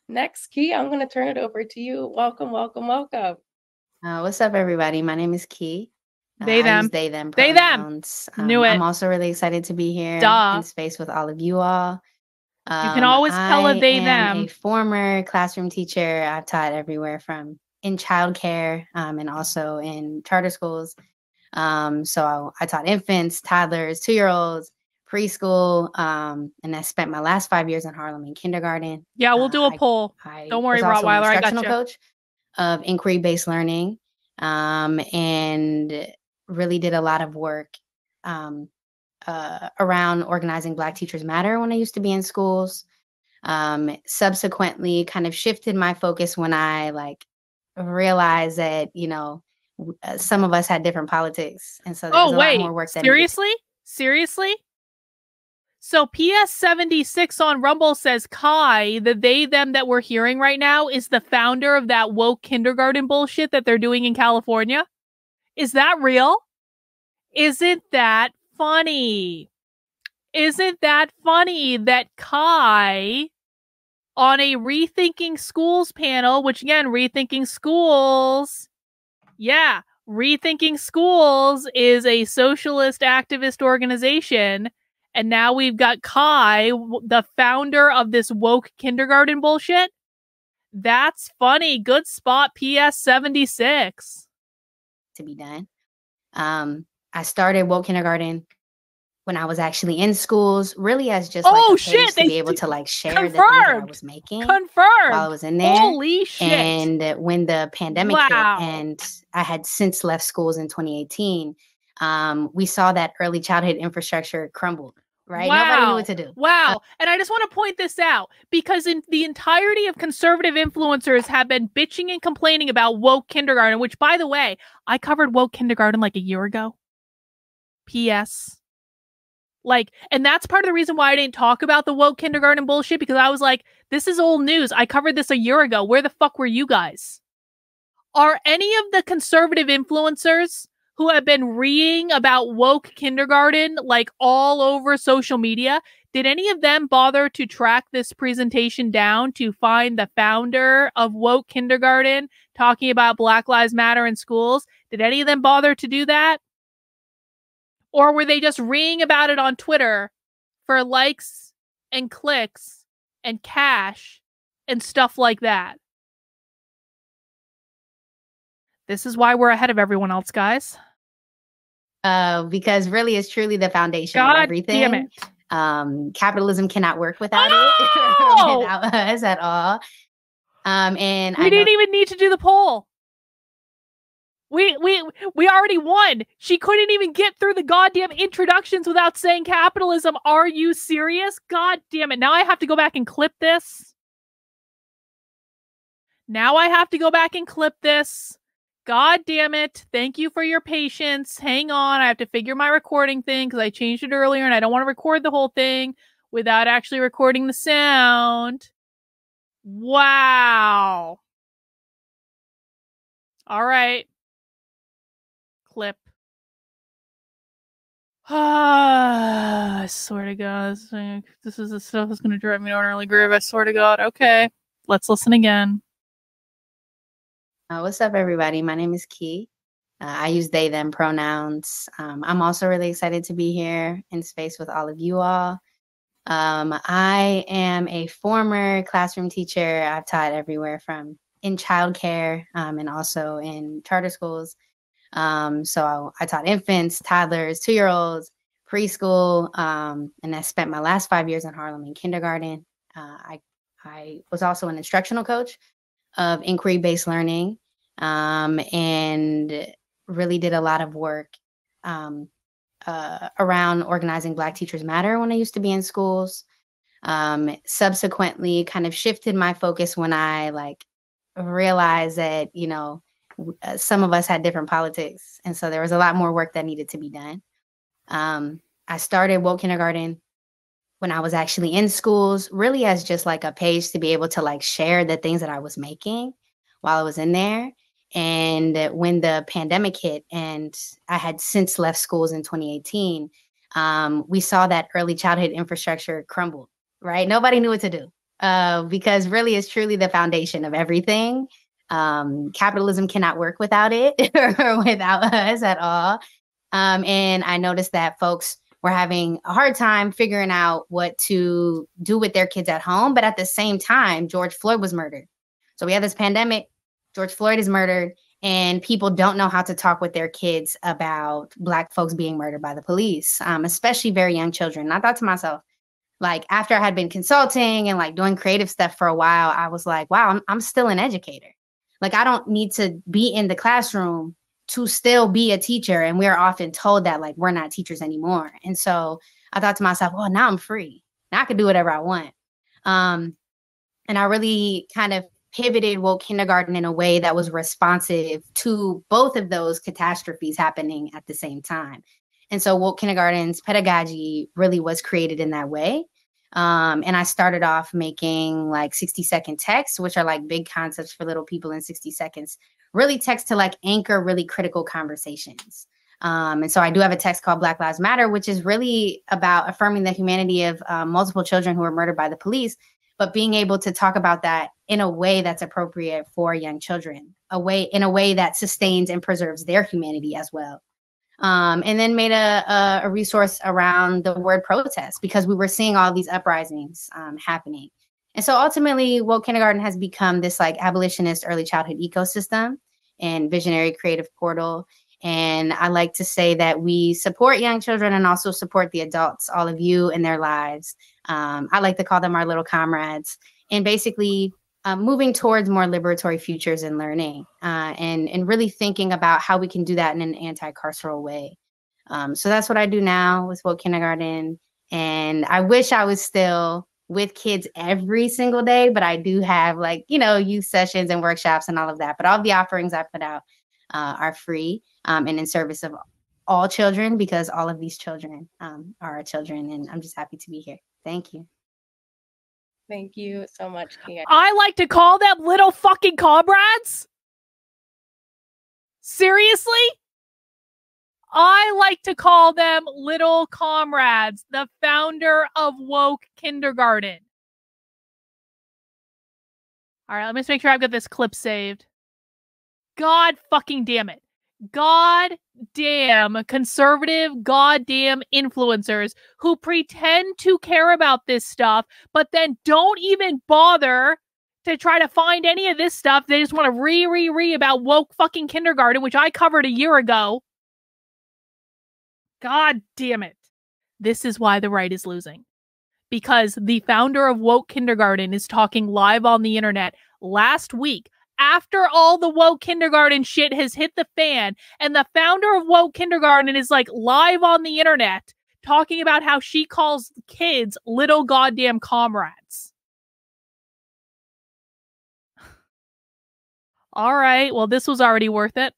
Next, Key, I'm going to turn it over to you. Welcome, welcome, welcome. What's up, everybody? My name is Key. They, I use them. they, them They, them. pronouns. Knew it. I'm also really excited to be here Duh. in space with all of you all. You can always tell a I they, am them. a former classroom teacher. I've taught everywhere from in childcare and also in charter schools. So I taught infants, toddlers, 2-year-olds, preschool, and I spent my last 5 years in Harlem in kindergarten. Yeah, we'll do a poll. Don't worry, was also an Rottweiler. I got instructional you. coach of inquiry-based learning, and really did a lot of work around organizing Black Teachers Matter when I used to be in schools. Subsequently, kind of shifted my focus when I realized that some of us had different politics, and so there's a lot more work that Seriously? So PS76 on Rumble says Kai, the they, them that we're hearing right now, is the founder of that woke kindergarten bullshit that they're doing in California. Is that real? Isn't that funny? Isn't that funny that Kai, on a Rethinking Schools panel, which again, Rethinking Schools is a socialist activist organization. And now we've got Kai, the founder of this woke kindergarten bullshit. That's funny. Good spot, PS76. To be done. I started woke kindergarten when I was actually in schools, really as just a page to be able to share the things that I was making while I was in there. Holy shit. And when the pandemic hit, and I had since left schools in 2018, we saw that early childhood infrastructure crumbled. Right? Wow. Nobody knew what to do. Wow. And I just want to point this out because in the entirety of conservative influencers have been bitching and complaining about woke kindergarten, which, by the way, I covered woke kindergarten like a year ago. P.S. And that's part of the reason why I didn't talk about the woke kindergarten bullshit, because I was like, this is old news. I covered this a year ago. Where the fuck were you guys? Are any of the conservative influencers who have been reading about woke kindergarten all over social media, did any of them bother to track this presentation down to find the founder of woke kindergarten talking about Black Lives Matter in schools? Did any of them bother to do that? Or were they just reading about it on Twitter for likes and clicks and cash and stuff like that? This is why we're ahead of everyone else, guys. Because really it's truly the foundation of everything. Damn it. Capitalism cannot work without it, without us at all. And we didn't even need to do the poll. We already won. She couldn't even get through the goddamn introductions without saying capitalism. Are you serious? God damn it. Now I have to go back and clip this. God damn it. Thank you for your patience. Hang on. I have to figure my recording thing because I changed it earlier and I don't want to record the whole thing without actually recording the sound. Wow. All right. Clip. I swear to God. This is the stuff that's going to drive me to an early grave. I swear to God. Okay. Let's listen again. What's up, everybody? My name is Key. I use they, them pronouns. I'm also really excited to be here in space with all of you all. I am a former classroom teacher. I've taught everywhere from in childcare and also in charter schools. So I taught infants, toddlers, 2-year-olds, preschool, and I spent my last 5 years in Harlem in kindergarten. I was also an instructional coach of inquiry-based learning, and really did a lot of work around organizing Black Teachers Matter when I used to be in schools. Subsequently, kind of shifted my focus when I realized that some of us had different politics, and so there was a lot more work that needed to be done. I started woke kindergarten when I was actually in schools, really as just a page to be able to share the things that I was making while I was in there. And when the pandemic hit, and I had since left schools in 2018, we saw that early childhood infrastructure crumbled, right? Nobody knew what to do. because really it's truly the foundation of everything. Capitalism cannot work without it or without us at all. And I noticed that folks were having a hard time figuring out what to do with their kids at home. But at the same time, George Floyd was murdered. So we have this pandemic, George Floyd is murdered, and people don't know how to talk with their kids about Black folks being murdered by the police, especially very young children. And I thought to myself, like, after I had been consulting and like doing creative stuff for a while, I was like, wow, I'm still an educator. Like, I don't need to be in the classroom to still be a teacher. And we're often told that, like, we're not teachers anymore. And so I thought to myself, well, now I'm free. Now I can do whatever I want. And I really kind of pivoted woke kindergarten in a way that was responsive to both of those catastrophes happening at the same time. And so woke kindergarten's pedagogy really was created in that way. And I started off making like 60-second texts, which are like big concepts for little people in 60 seconds, really text to like anchor really critical conversations. And so I do have a text called Black Lives Matter, which is really about affirming the humanity of multiple children who were murdered by the police, but being able to talk about that in a way that's appropriate for young children, in a way that sustains and preserves their humanity as well. And then made a resource around the word protest because we were seeing all these uprisings happening. And so ultimately, woke kindergarten has become this like abolitionist early childhood ecosystem and visionary creative portal. And I like to say that we support young children and also support the adults, all of you in their lives. I like to call them our little comrades, and basically moving towards more liberatory futures in learning and really thinking about how we can do that in an anti-carceral way. So that's what I do now with woke kindergarten. And I wish I was still with kids every single day, but I do have like, youth sessions and workshops and all of that. But all the offerings I put out are free and in service of all children, because all of these children are our children. And I'm just happy to be here. Thank you. Thank you so much, Kia. I like to call them little fucking comrades. Seriously? I like to call them little comrades, the founder of woke kindergarten. All right, let me just make sure I've got this clip saved. God fucking damn it. God damn conservative goddamn influencers who pretend to care about this stuff, but then don't even bother to try to find any of this stuff. They just want to re about woke fucking kindergarten, which I covered a year ago. God damn it. This is why the right is losing. Because the founder of woke kindergarten is talking live on the internet last week after all the woke kindergarten shit has hit the fan, and the founder of woke kindergarten is like live on the internet talking about how she calls kids little goddamn comrades. All right, well, this was already worth it.